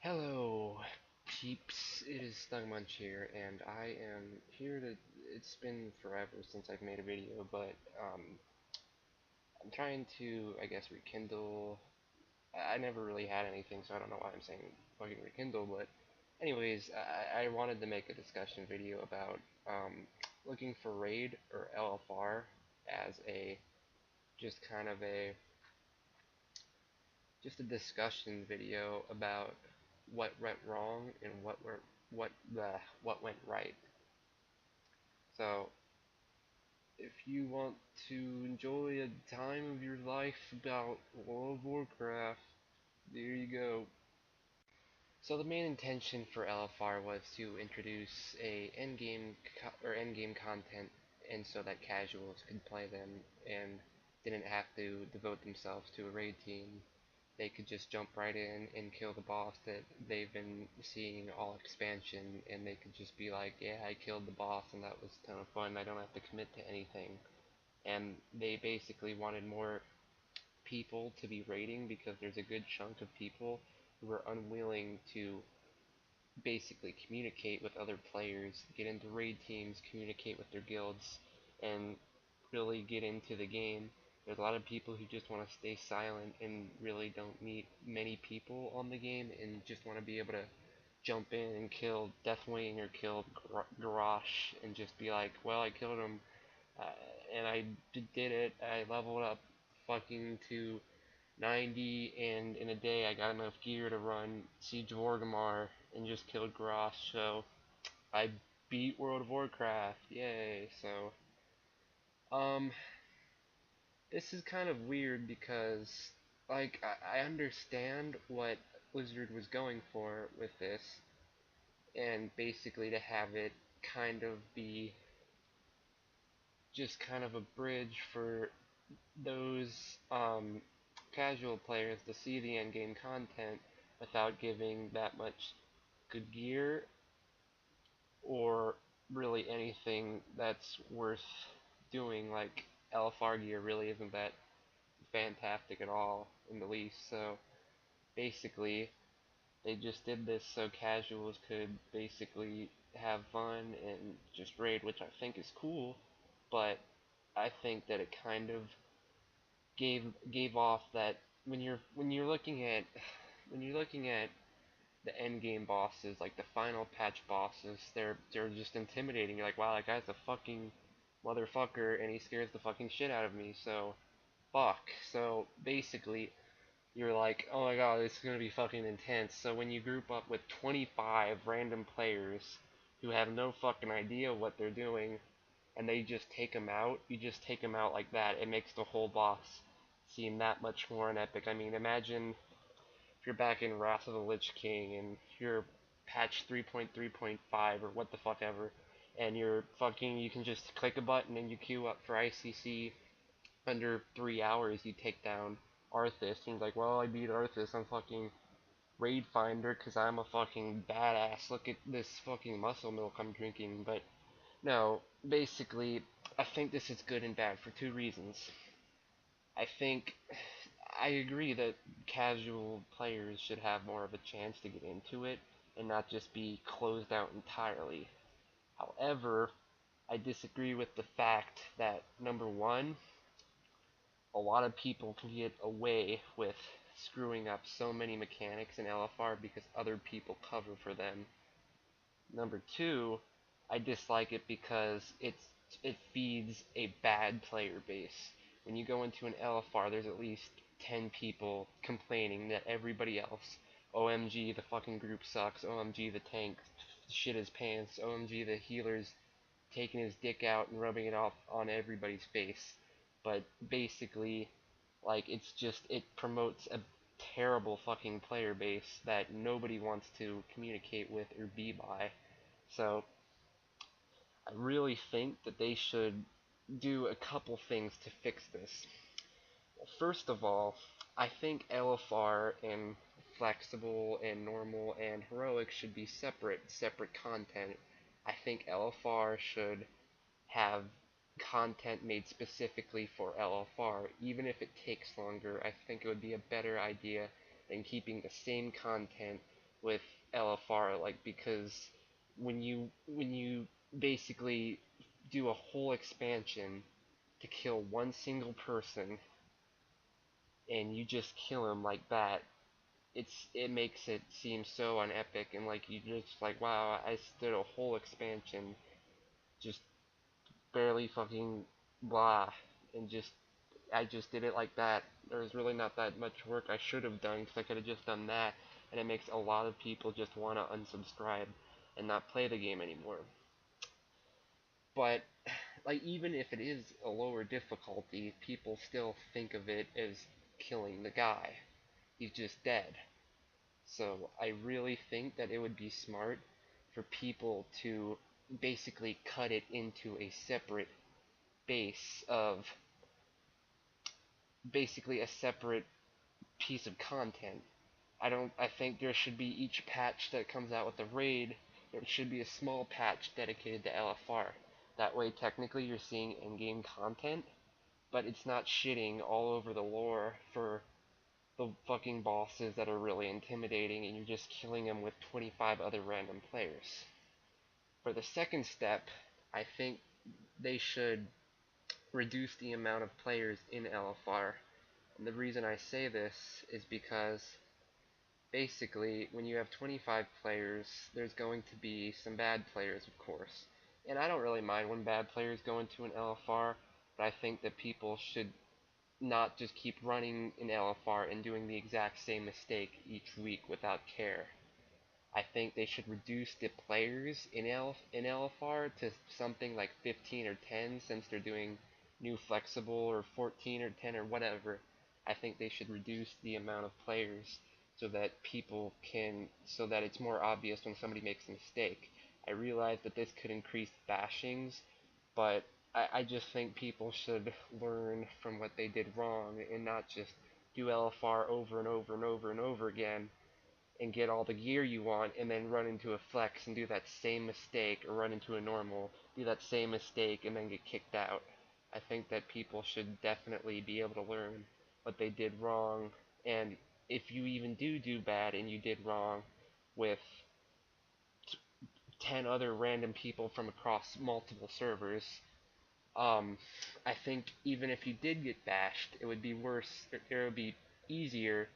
Hello, peeps. It is SnugMunch here, and I am here to. It's been forever since I've made a video, but I'm trying to, I guess, rekindle. I never really had anything, so I don't know why I'm saying fucking rekindle. But, anyways, I wanted to make a discussion video about looking for raid or LFR as a just kind of a just a discussion video about what went wrong and what went right. So, if you want to enjoy a time of your life about World of Warcraft, there you go. So the main intention for LFR was to introduce a endgame content, and so that casuals could play them and didn't have to devote themselves to a raid team. They could just jump right in and kill the boss that they've been seeing all expansion, and they could just be like, yeah, I killed the boss and that was a ton of fun. I don't have to commit to anything. And they basically wanted more people to be raiding because there's a good chunk of people who are unwilling to basically communicate with other players, get into raid teams, communicate with their guilds, and really get into the game. There's a lot of people who just want to stay silent and really don't meet many people on the game and just want to be able to jump in and kill Deathwing or kill Garrosh and just be like, well, I killed him, uh, and I did it. I leveled up fucking to 90, and in a day I got enough gear to run Siege of Orgrimmar and just killed Garrosh, so I beat World of Warcraft, yay. So, um, this is kind of weird because, like, I understand what Blizzard was going for with this, and basically to have it kind of be just kind of a bridge for those casual players to see the end game content without giving that much good gear or really anything that's worth doing. Like LFR gear really isn't that fantastic at all in the least. So basically, they just did this so casuals could basically have fun and just raid, which I think is cool. But I think that it kind of gave off that when you're looking at the end game bosses, like the final patch bosses, they're just intimidating. You're like, wow, that guy's a fucking motherfucker, and he scares the fucking shit out of me. So fuck. So basically, you're like, oh my god, this is gonna be fucking intense. So when you group up with 25 random players who have no fucking idea what they're doing, and they just take them out, you just take them out like that, it makes the whole boss seem that much more an epic. I mean, imagine if you're back in Wrath of the Lich King and you're patch 3.3.5 or what the fuck ever, and you can just click a button and you queue up for ICC under 3 hours, you take down Arthas. And he's like, well, I beat Arthas on fucking Raid Finder because I'm a fucking badass. Look at this fucking muscle milk I'm drinking. But no, basically, I think this is good and bad for two reasons. I think I agree that casual players should have more of a chance to get into it and not just be closed out entirely. However, I disagree with the fact that, number one, a lot of people can get away with screwing up so many mechanics in LFR because other people cover for them. Number two, I dislike it because it feeds a bad player base. When you go into an LFR, there's at least 10 people complaining that everybody else, OMG, the fucking group sucks, OMG, the tank shit his pants, OMG, the healer's taking his dick out and rubbing it off on everybody's face. But basically, like, it promotes a terrible fucking player base that nobody wants to communicate with or be by. So I really think that they should do a couple things to fix this. Well, first of all, I think LFR and flexible and normal and heroic should be separate content. I think LFR should have content made specifically for LFR, even if it takes longer. I think it would be a better idea than keeping the same content with LFR, like, because when you basically do a whole expansion to kill one single person and you just kill him like that, it makes it seem so unepic, and like you just like, wow, I did a whole expansion just barely fucking blah, and I just did it like that. There's really not that much work I should have done, because I could have just done that, and it makes a lot of people just want to unsubscribe and not play the game anymore. But like, even if it is a lower difficulty, people still think of it as killing the guy. He's just dead. So I really think that it would be smart for people to basically cut it into a separate base of basically a separate piece of content. I think there should be each patch that comes out with the raid, there should be a small patch dedicated to LFR. That way technically you're seeing in-game content, but it's not shitting all over the lore for the fucking bosses that are really intimidating, and you're just killing them with 25 other random players. For the second step, I think they should reduce the amount of players in LFR. And the reason I say this is because basically, when you have 25 players, there's going to be some bad players, of course. And I don't really mind when bad players go into an LFR, but I think that people should not just keep running in LFR and doing the exact same mistake each week without care. I think they should reduce the players in LFR to something like 15 or 10, since they're doing new flexible, or 14 or 10 or whatever. I think they should reduce the amount of players so that so that it's more obvious when somebody makes a mistake. I realize that this could increase bashings, but I just think people should learn from what they did wrong and not just do LFR over and over and over and over again and get all the gear you want, and then run into a flex and do that same mistake, or run into a normal, do that same mistake, and then get kicked out. I think that people should definitely be able to learn what they did wrong, and if you even do bad and you did wrong with 10 other random people from across multiple servers, I think even if you did get bashed, it would be worse, it would be easier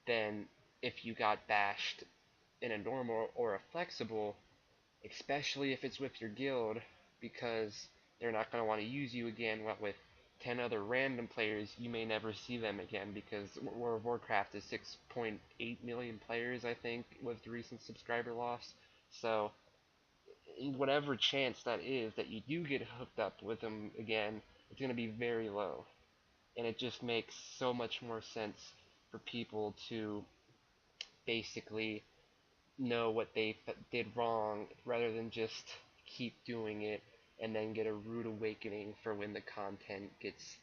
than if you got bashed in a normal or a flexible, especially if it's with your guild, because they're not going to want to use you again. What with 10 other random players, you may never see them again, because World of Warcraft is 6.8 million players, I think, with the recent subscriber loss. So whatever chance that is that you do get hooked up with them again, it's going to be very low. And it just makes so much more sense for people to basically know what they did wrong, rather than just keep doing it and then get a rude awakening for when the content gets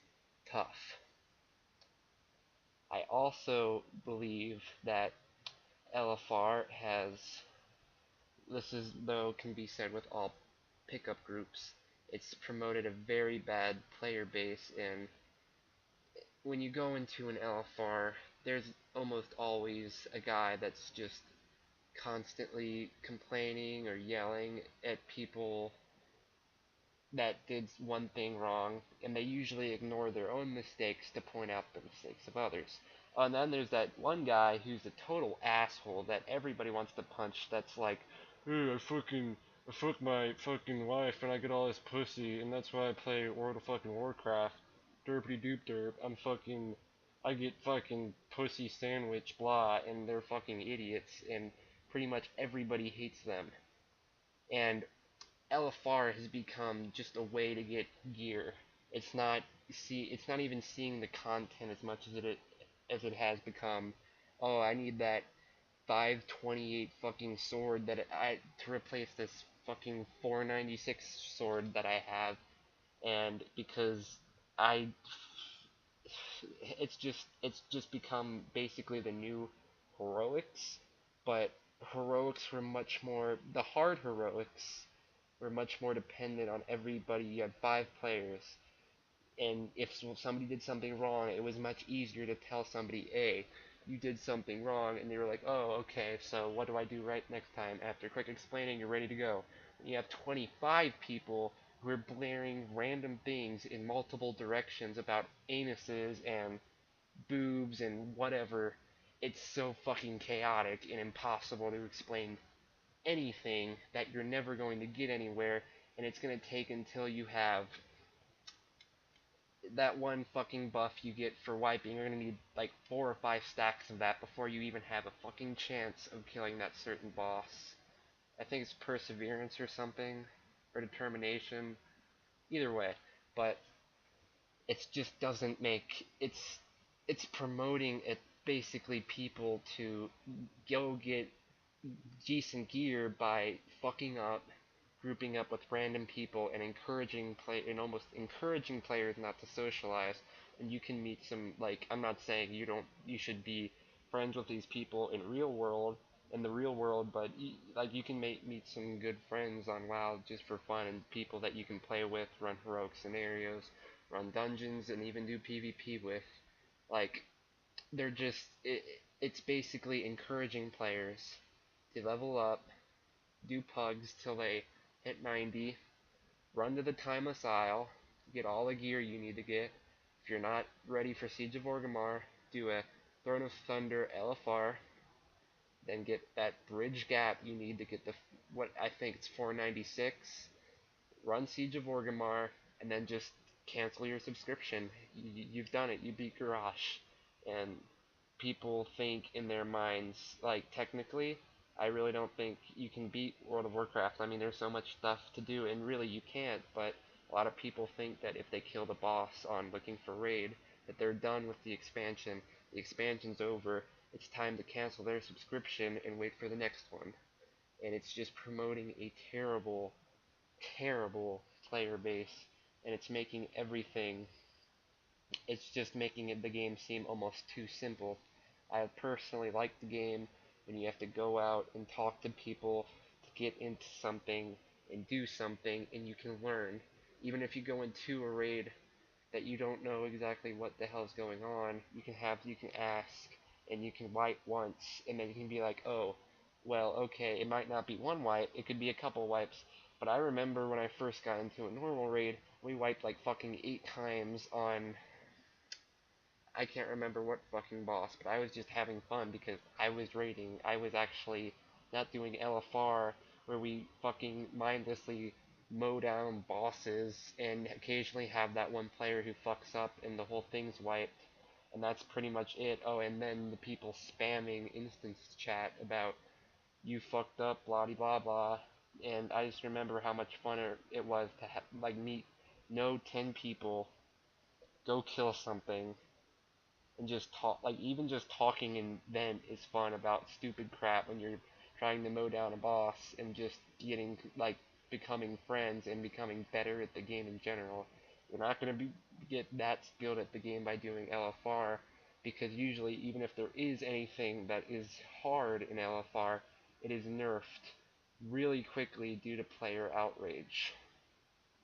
tough. I also believe that LFR has, this is though can be said with all pickup groups, it's promoted a very bad player base, and when you go into an LFR, there's almost always a guy that's just constantly complaining or yelling at people that did one thing wrong, and they usually ignore their own mistakes to point out the mistakes of others. And then there's that one guy who's a total asshole that everybody wants to punch, that's like, hey, I fuck my fucking wife and I get all this pussy, and that's why I play World of fucking Warcraft. Derpity doop derp, I get fucking pussy sandwich, blah, and they're fucking idiots, and pretty much everybody hates them. And LFR has become just a way to get gear. It's not even seeing the content as much as it has become. Oh, I need that 528 fucking sword to replace this fucking 496 sword that I have, and because I it's just become basically the new heroics, but heroics were much more, the hard heroics were much more dependent on everybody. You had 5 players, and if somebody did something wrong, it was much easier to tell somebody, hey, you did something wrong, and they were like, oh, okay, so what do I do right next time? After quick explaining, you're ready to go. And you have 25 people who are blaring random things in multiple directions about anuses and boobs and whatever. It's so fucking chaotic and impossible to explain anything that you're never going to get anywhere, and it's going to take until you have that one fucking buff you get for wiping. You're going to need like 4 or 5 stacks of that before you even have a fucking chance of killing that certain boss. I think it's perseverance or something, or determination, either way, but it just doesn't make it's promoting it basically people to go get decent gear by fucking up, grouping up with random people, and almost encouraging players not to socialize. And you can meet some, like, I'm not saying you should be friends with these people in the real world, but like you can meet some good friends on WoW just for fun, and people that you can play with, run heroic scenarios, run dungeons, and even do PvP with. Like, it's basically encouraging players to level up, do pugs till they hit 90, run to the Timeless Isle, get all the gear you need to get. If you're not ready for Siege of Orgrimmar, do a Throne of Thunder LFR, then get that bridge gap you need to get what I think it's 496, run Siege of Orgrimmar, and then just cancel your subscription. You've done it. You beat Garrosh. And people think in their minds, like, technically, I really don't think you can beat World of Warcraft. I mean, there's so much stuff to do, and really you can't, but a lot of people think that if they kill the boss on looking for raid, that they're done with the expansion. The expansion's over. It's time to cancel their subscription and wait for the next one. And it's just promoting a terrible, terrible player base, and it's just making the game seem almost too simple. I personally like the game when you have to go out and talk to people to get into something and do something, and you can learn. Even if you go into a raid that you don't know exactly what the hell's going on, you can ask, and you can wipe once, and then you can be like, oh, well, okay, it might not be one wipe, it could be a couple wipes, but I remember when I first got into a normal raid, we wiped like fucking 8 times on, I can't remember what fucking boss, but I was just having fun because I was raiding. I was actually not doing LFR where we fucking mindlessly mow down bosses and occasionally have that one player who fucks up and the whole thing's wiped. And that's pretty much it. Oh, and then the people spamming instance chat about you fucked up, blah blah blah. And I just remember how much fun it was to meet 10 people, go kill something, and just talk. Like, even just talking in vent is fun about stupid crap when you're trying to mow down a boss, and just becoming friends and becoming better at the game in general. You're not going to get that skilled at the game by doing LFR, because usually, even if there is anything that is hard in LFR, it is nerfed really quickly due to player outrage.